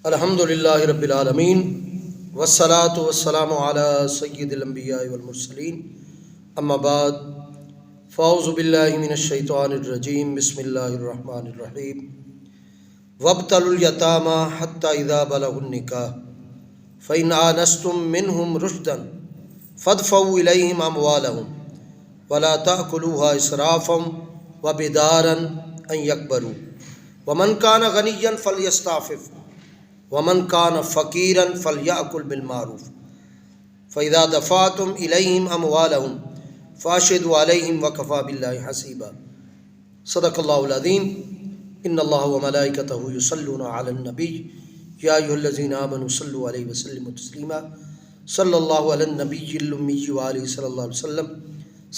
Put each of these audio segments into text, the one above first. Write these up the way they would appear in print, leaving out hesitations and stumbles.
الحمد للہ رب العالمین والصلاة والسلام علی سید الانبیاء والمرسلین اما بعد فاعوذ باللہ من الشیطان الرجیم بسم اللہ الرحمن الرحیم وابتلوا الیتامی حتی اذا بلغوا النکاح فإن آنستم منہم رشدا فادفعوا الیہم اموالہم ولا تأکلوها اسرافا وبدارا ان یکبروا ومن کان غنیا فلیستعفف ومن کان فقیرا فلیأکل بالمعروف فإذا دفعتم الیہم اموالہم فاشہدوا علیہم وکفی باللہ حسیبا صدق اللہ العظیم ان اللہ وملائکتہ یصلون علی النبی یا ایھا الذین آمنوا صلوا علیہ وسلموا تسلیما صلی اللہ علی النبی الامی وآلہ صلی اللہ علیہ وسلم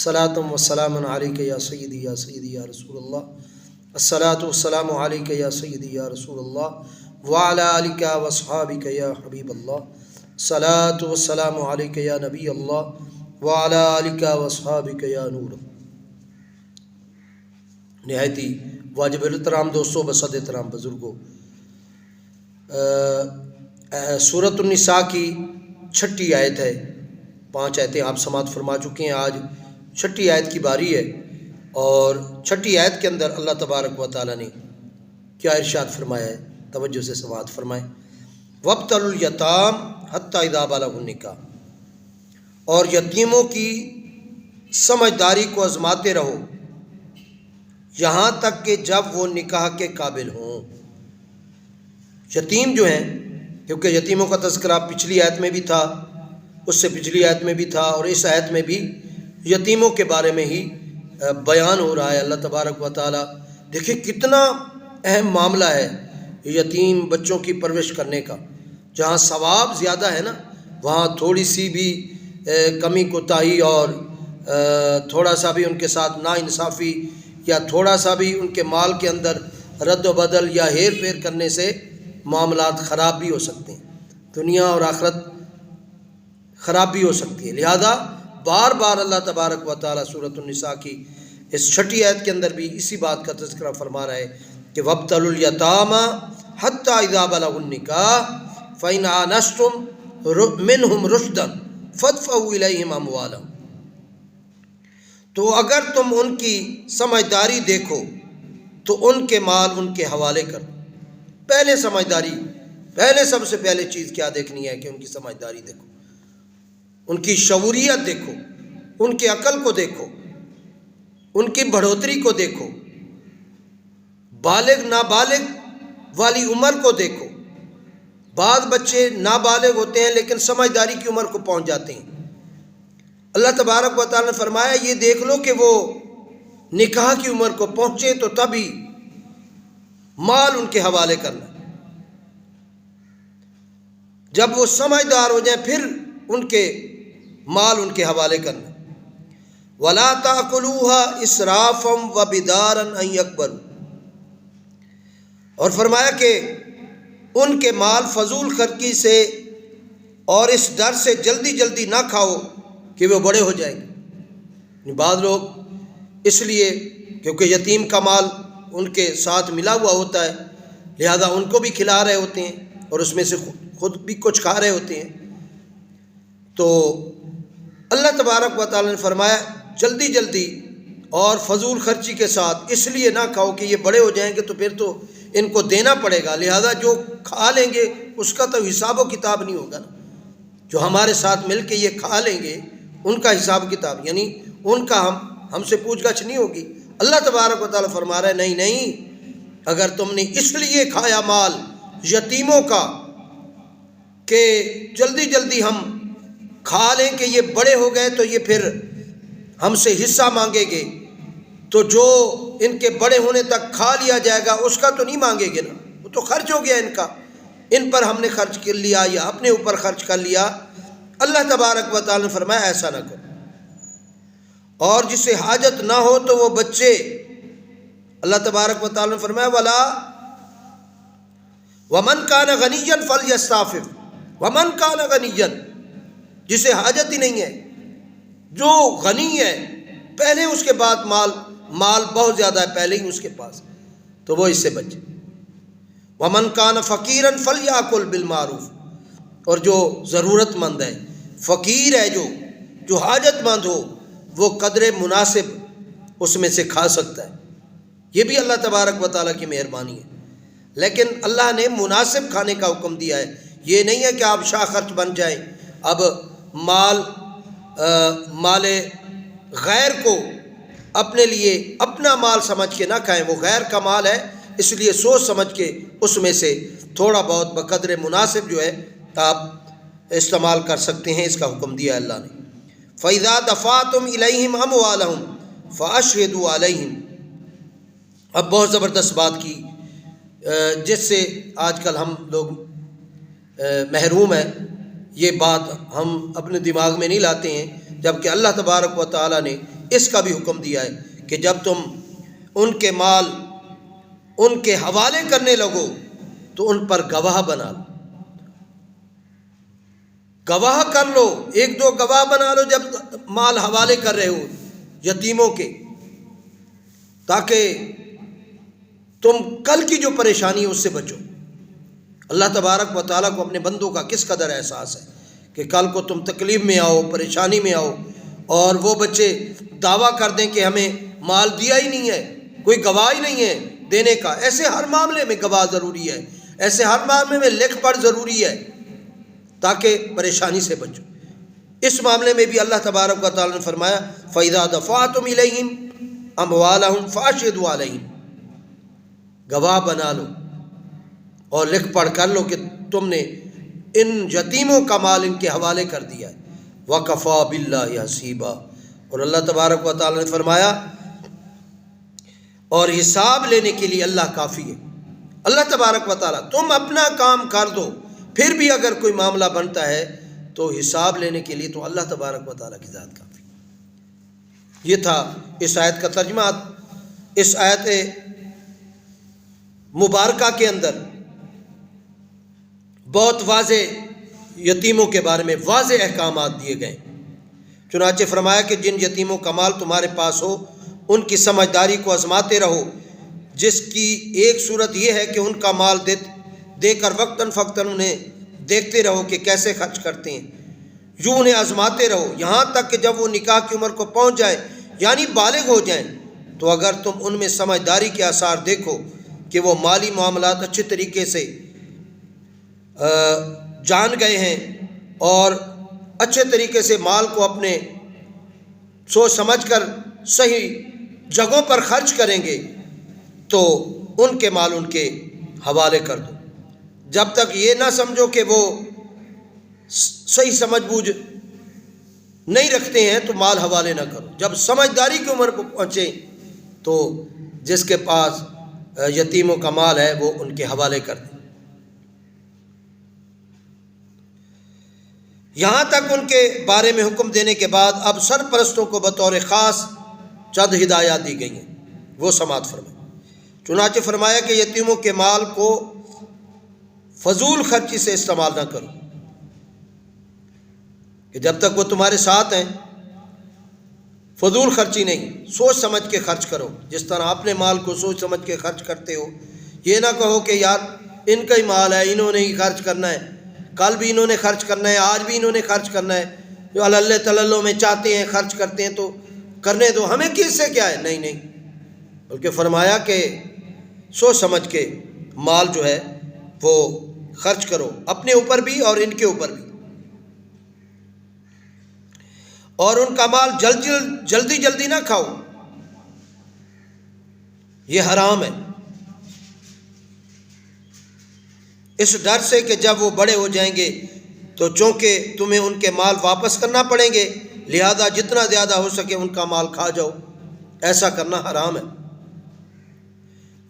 صلاۃ و سلام علیک یا سیدی یا رسول اللہ الصلاۃ والسلام علیک یا سیدی یا رسول اللہ وعلی آلک واصحابک یا حبیب اللہ الصلاۃ والسلام علیک یا نبی اللہ وعلی آلک واصحابک یا نور۔ نہایتی واجب الاحترام دوستوں، بصد احترام بزرگوں، سورۃ النساء کی 6ٹھی آیت ہے۔ 5 آیتیں آپ سماعت فرما چکے ہیں، آج 6ٹھی آیت کی باری ہے، اور 6ٹھی آیت کے اندر اللہ تبارک و تعالیٰ نے کیا ارشاد فرمایا ہے، توجہ سے سماعت فرمائیں۔ وابتلوا الیتام حتی اذا بلغوا النکاح، اور یتیموں کی سمجھداری کو آزماتے رہو یہاں تک کہ جب وہ نکاح کے قابل ہوں۔ یتیم جو ہیں، کیونکہ یتیموں کا تذکرہ پچھلی آیت میں بھی تھا، اس سے پچھلی آیت میں بھی تھا، اور اس آیت میں بھی یتیموں کے بارے میں ہی بیان ہو رہا ہے۔ اللہ تبارک و تعالیٰ دیکھیں کتنا اہم معاملہ ہے یتیم بچوں کی پرورش کرنے کا۔ جہاں ثواب زیادہ ہے نا، وہاں تھوڑی سی بھی کمی کوتاہی اور تھوڑا سا بھی ان کے ساتھ ناانصافی یا تھوڑا سا بھی ان کے مال کے اندر رد و بدل یا ہیر پھیر کرنے سے معاملات خراب بھی ہو سکتے ہیں، دنیا اور آخرت خراب بھی ہو سکتی ہے۔ لہذا بار بار اللہ تبارک و تعالیٰ سورۃ النساء کی اس 6ٹھی آیت کے اندر بھی اسی بات کا تذکرہ فرما رہا ہے کہ وابتلوا الیتامی حتی اذا بلغوا النکاح فإن آنستم منہم رشدا فادفعوا الیہم اموالہم۔ تو اگر تم ان کی سمجھداری دیکھو تو ان کے مال ان کے حوالے کر۔ پہلے سمجھداری، سب سے پہلے چیز کیا دیکھنی ہے کہ ان کی سمجھداری دیکھو، ان کی شعوریت دیکھو، ان کے عقل کو دیکھو، ان کی بڑھوتری کو دیکھو، بالغ نابالغ والی عمر کو دیکھو۔ بعض بچے نابالغ ہوتے ہیں لیکن سمجھداری کی عمر کو پہنچ جاتے ہیں۔ اللہ تبارک و تعالیٰ نے فرمایا یہ دیکھ لو کہ وہ نکاح کی عمر کو پہنچے تو تبھی مال ان کے حوالے کرنا، جب وہ سمجھدار ہو جائیں پھر ان کے مال ان کے حوالے کرنا۔ وَلَا تَأْكُلُوهَا إِسْرَافًا وَبِدَارًا أَن يَكْبَرُوا، اور فرمایا کہ ان کے مال فضول خرچی سے اور اس ڈر سے جلدی جلدی نہ کھاؤ کہ وہ بڑے ہو جائیں گے۔ بعض لوگ اس لیے کیونکہ یتیم کا مال ان کے ساتھ ملا ہوا ہوتا ہے، لہذا ان کو بھی کھلا رہے ہوتے ہیں اور اس میں سے خود بھی کچھ کھا رہے ہوتے ہیں۔ تو اللہ تبارک و تعالیٰ نے فرمایا جلدی جلدی اور فضول خرچی کے ساتھ اس لیے نہ کھاؤ کہ یہ بڑے ہو جائیں گے تو پھر تو ان کو دینا پڑے گا، لہذا جو کھا لیں گے اس کا تو حساب و کتاب نہیں ہوگا نا۔ جو ہمارے ساتھ مل کے یہ کھا لیں گے ان کا حساب کتاب، یعنی ان کا ہم سے پوچھ گچھ نہیں ہوگی۔ اللہ تبارک و تعالیٰ فرما رہا ہے نہیں، اگر تم نے اس لیے کھایا مال یتیموں کا کہ جلدی جلدی ہم کھا لیں کہ یہ بڑے ہو گئے تو یہ پھر ہم سے حصہ مانگیں گے، تو جو ان کے بڑے ہونے تک کھا لیا جائے گا اس کا تو نہیں مانگیں گے نا، وہ تو خرچ ہو گیا ان کا، ان پر ہم نے خرچ کر لیا یا اپنے اوپر خرچ کر لیا۔ اللہ تبارک و تعالیٰ نے فرمایا ایسا نہ کرو، اور جسے حاجت نہ ہو تو وہ بچے، اللہ تبارک و تعالیٰ نے فرمایا وَمَنْ كَانَ غَنِيًّا فَلْيَسْتَعْفِفْ، وَمَنْ كَانَ غَنِيًّا، جسے حاجت ہی نہیں ہے، جو غنی ہے پہلے اس کے بعد مال بہت زیادہ ہے پہلے ہی اس کے پاس، تو وہ اس سے بچے۔ ومن کان فقیرن فلیاکل بالمعروف، اور جو ضرورت مند ہے، فقیر ہے، جو حاجت مند ہو، وہ قدر مناسب اس میں سے کھا سکتا ہے۔ یہ بھی اللہ تبارک و تعالیٰ کی مہربانی ہے، لیکن اللہ نے مناسب کھانے کا حکم دیا ہے۔ یہ نہیں ہے کہ آپ شاہ خرچ بن جائیں، اب مال غیر کو اپنے لیے اپنا مال سمجھ کے نہ کھائیں، وہ غیر کا مال ہے، اس لیے سوچ سمجھ کے اس میں سے تھوڑا بہت بقدر مناسب جو ہے آپ استعمال کر سکتے ہیں، اس کا حکم دیا ہے اللہ نے۔ فَإِذَا دَفَعْتُمْ إِلَيْهِمْ أَمْوَالَهُمْ فَأَشْهِدُوا عَلَيْهِمْ۔ اب بہت زبردست بات کی جس سے آج کل ہم لوگ محروم ہیں، یہ بات ہم اپنے دماغ میں نہیں لاتے ہیں، جبکہ اللہ تبارک و تعالیٰ نے اس کا بھی حکم دیا ہے کہ جب تم ان کے مال ان کے حوالے کرنے لگو تو ان پر گواہ بنا لو، گواہ کر لو، ایک دو گواہ بنا لو جب مال حوالے کر رہے ہو یتیموں کے، تاکہ تم کل کی جو پریشانی ہے اس سے بچو۔ اللہ تبارک و تعالیٰ کو اپنے بندوں کا کس قدر احساس ہے کہ کل کو تم تکلیف میں آؤ، پریشانی میں آؤ، اور وہ بچے دعویٰ کر دیں کہ ہمیں مال دیا ہی نہیں ہے، کوئی گواہ ہی نہیں ہے دینے کا۔ ایسے ہر معاملے میں گواہ ضروری ہے، ایسے ہر معاملے میں لکھ پڑھ ضروری ہے تاکہ پریشانی سے بچو۔ اس معاملے میں بھی اللہ تبارک و تعالیٰ نے فرمایا فَإِذَا دَفَعْتُمْ إِلَيْهِمْ أَمْوَالَهُمْ فَأَشْهِدُوا عَلَيْهِمْ، گواہ بنا لو اور لکھ پڑھ کر لو کہ تم نے ان یتیموں کا مال ان کے حوالے کر دیا ہے۔ وَكَفَى بِاللَّهِ حَسِيبًا، اور اللہ تبارک و تعالیٰ نے فرمایا اور حساب لینے کے لیے اللہ کافی ہے۔ اللہ تبارک و تعالیٰ تم اپنا کام کر دو، پھر بھی اگر کوئی معاملہ بنتا ہے تو حساب لینے کے لیے تو اللہ تبارک و تعالیٰ کی ذات کافی۔ یہ تھا اس آیت کا ترجمہ۔ اس آیت مبارکہ کے اندر بہت واضح یتیموں کے بارے میں واضح احکامات دیے گئے۔ چنانچہ فرمایا کہ جن یتیموں کا مال تمہارے پاس ہو ان کی سمجھداری کو آزماتے رہو، جس کی ایک صورت یہ ہے کہ ان کا مال دے کر وقتاً فوقتاً انہیں دیکھتے رہو کہ کیسے خرچ کرتے ہیں، یوں انہیں آزماتے رہو یہاں تک کہ جب وہ نکاح کی عمر کو پہنچ جائیں یعنی بالغ ہو جائیں، تو اگر تم ان میں سمجھداری کے آثار دیکھو کہ وہ مالی معاملات اچھے طریقے سے جان گئے ہیں اور اچھے طریقے سے مال کو اپنے سوچ سمجھ کر صحیح جگہوں پر خرچ کریں گے، تو ان کے مال ان کے حوالے کر دو۔ جب تک یہ نہ سمجھو کہ وہ صحیح سمجھ بوجھ نہیں رکھتے ہیں تو مال حوالے نہ کرو۔ جب سمجھداری کی عمر کو پہنچے تو جس کے پاس یتیموں کا مال ہے وہ ان کے حوالے کر دیں۔ یہاں تک ان کے بارے میں حکم دینے کے بعد اب سرپرستوں کو بطور خاص چند ہدایات دی گئی ہیں، وہ سماعت فرمائیں۔ چنانچہ فرمایا کہ یتیموں کے مال کو فضول خرچی سے استعمال نہ کرو، کہ جب تک وہ تمہارے ساتھ ہیں فضول خرچی نہیں، سوچ سمجھ کے خرچ کرو، جس طرح اپنے مال کو سوچ سمجھ کے خرچ کرتے ہو۔ یہ نہ کہو کہ یار ان کا ہی مال ہے، انہوں نے ہی خرچ کرنا ہے، کل بھی انہوں نے خرچ کرنا ہے، آج بھی انہوں نے خرچ کرنا ہے، جو اللہ تللوں میں چاہتے ہیں خرچ کرتے ہیں تو کرنے دو، ہمیں کس سے کیا ہے۔ نہیں، بلکہ فرمایا کہ سوچ سمجھ کے مال جو ہے وہ خرچ کرو، اپنے اوپر بھی اور ان کے اوپر بھی، اور ان کا مال جلدی نہ کھاؤ، یہ حرام ہے، اس ڈر سے کہ جب وہ بڑے ہو جائیں گے تو چونکہ تمہیں ان کے مال واپس کرنا پڑیں گے، لہذا جتنا زیادہ ہو سکے ان کا مال کھا جاؤ، ایسا کرنا حرام ہے۔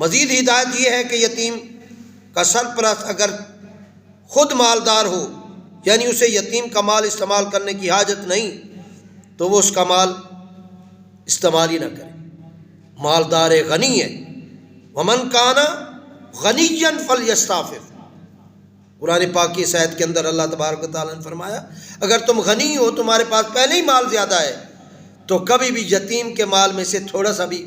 مزید ہدایت یہ ہے کہ یتیم کا سرپرست اگر خود مالدار ہو، یعنی اسے یتیم کا مال استعمال کرنے کی حاجت نہیں، تو وہ اس کا مال استعمال ہی نہ کرے۔ مالدار غنی ہے، ومن کان غنیا فلیستعفف، قرآن پاک کی اس آیت کے اندر اللہ تبارک و تعالیٰ نے فرمایا اگر تم غنی ہو، تمہارے پاس پہلے ہی مال زیادہ ہے، تو کبھی بھی یتیم کے مال میں سے تھوڑا سا بھی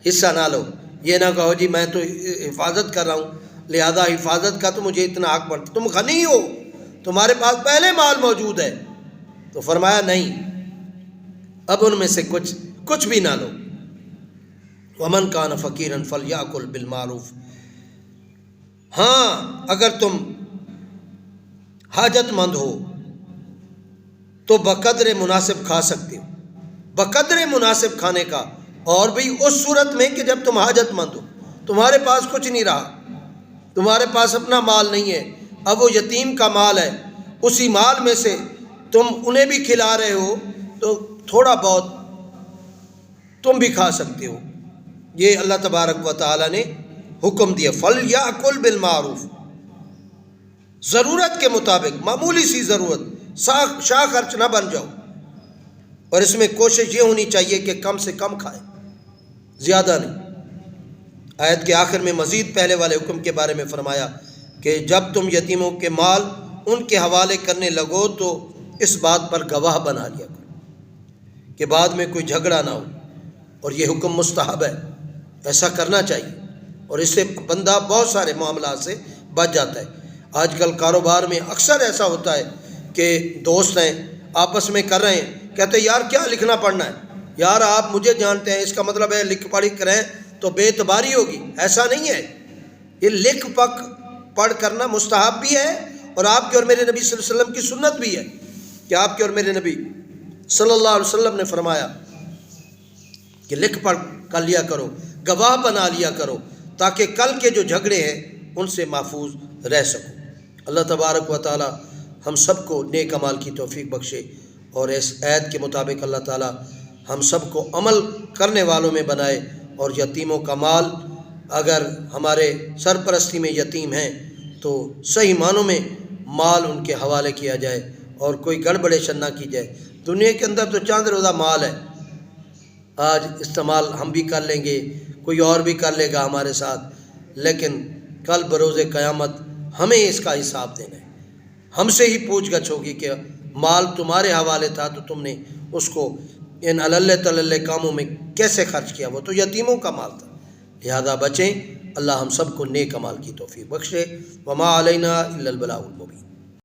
حصہ نہ لو۔ یہ نہ کہو جی میں تو حفاظت کر رہا ہوں، لہذا حفاظت کا تو مجھے اتنا حق بنتا. تم غنی ہو, تمہارے پاس پہلے مال موجود ہے. تو فرمایا نہیں, اب ان میں سے کچھ بھی نہ لو. ومن کان فقیرا فلیأکل بالمعروف, ہاں اگر تم حاجت مند ہو تو بقدر مناسب کھا سکتے ہو. بقدر مناسب کھانے کا, اور بھی اس صورت میں کہ جب تم حاجت مند ہو, تمہارے پاس کچھ نہیں رہا, تمہارے پاس اپنا مال نہیں ہے, اب وہ یتیم کا مال ہے, اسی مال میں سے تم انہیں بھی کھلا رہے ہو تو تھوڑا بہت تم بھی کھا سکتے ہو. یہ اللہ تبارک و تعالیٰ نے حکم دیا. فَلْيَأْكُلْ بِالْمَعْرُوف, ضرورت کے مطابق, معمولی سی ضرورت, شاہ خرچ نہ بن جاؤ. اور اس میں کوشش یہ ہونی چاہیے کہ کم سے کم کھائے, زیادہ نہیں. آیت کے آخر میں مزید پہلے والے حکم کے بارے میں فرمایا کہ جب تم یتیموں کے مال ان کے حوالے کرنے لگو تو اس بات پر گواہ بنا لیا کرو کہ بعد میں کوئی جھگڑا نہ ہو. اور یہ حکم مستحب ہے, ایسا کرنا چاہیے, اور اس سے بندہ بہت سارے معاملات سے بچ جاتا ہے. آج کل کاروبار میں اکثر ایسا ہوتا ہے کہ دوست ہیں آپس میں کر رہے ہیں, کہتے ہیں یار کیا لکھنا پڑھنا ہے, یار آپ مجھے جانتے ہیں, اس کا مطلب ہے لکھ پڑھ کریں تو بے اعتباری ہوگی. ایسا نہیں ہے, یہ لکھ پڑھ کرنا مستحب بھی ہے, اور آپ کے اور میرے نبی صلی اللہ علیہ وسلم کی سنت بھی ہے کہ آپ کے اور میرے نبی صلی اللہ علیہ وسلم نے فرمایا کہ لکھ پڑھ کر لیا کرو, گواہ بنا لیا کرو, تاکہ کل کے جو جھگڑے ہیں ان سے محفوظ رہ سکو. اللہ تبارک و تعالی ہم سب کو نیک اعمال کی توفیق بخشے, اور اس عید کے مطابق اللہ تعالی ہم سب کو عمل کرنے والوں میں بنائے. اور یتیموں کا مال, اگر ہمارے سرپرستی میں یتیم ہیں تو صحیح معنوں میں مال ان کے حوالے کیا جائے, اور کوئی گڑبڑیشن نہ کی جائے. دنیا کے اندر تو چاند روزہ مال ہے, آج استعمال ہم بھی کر لیں گے, کوئی اور بھی کر لے گا ہمارے ساتھ, لیکن کل بروز قیامت ہمیں اس کا حساب دینا ہے. ہم سے ہی پوچھ گچھ ہوگی کہ مال تمہارے حوالے تھا تو تم نے اس کو ان اللہ تلل کاموں میں کیسے خرچ کیا, وہ تو یتیموں کا مال تھا. لہذا بچیں. اللہ ہم سب کو نیک اعمال کی توفیق بخشے. وما علینا الا البلاغ المبین.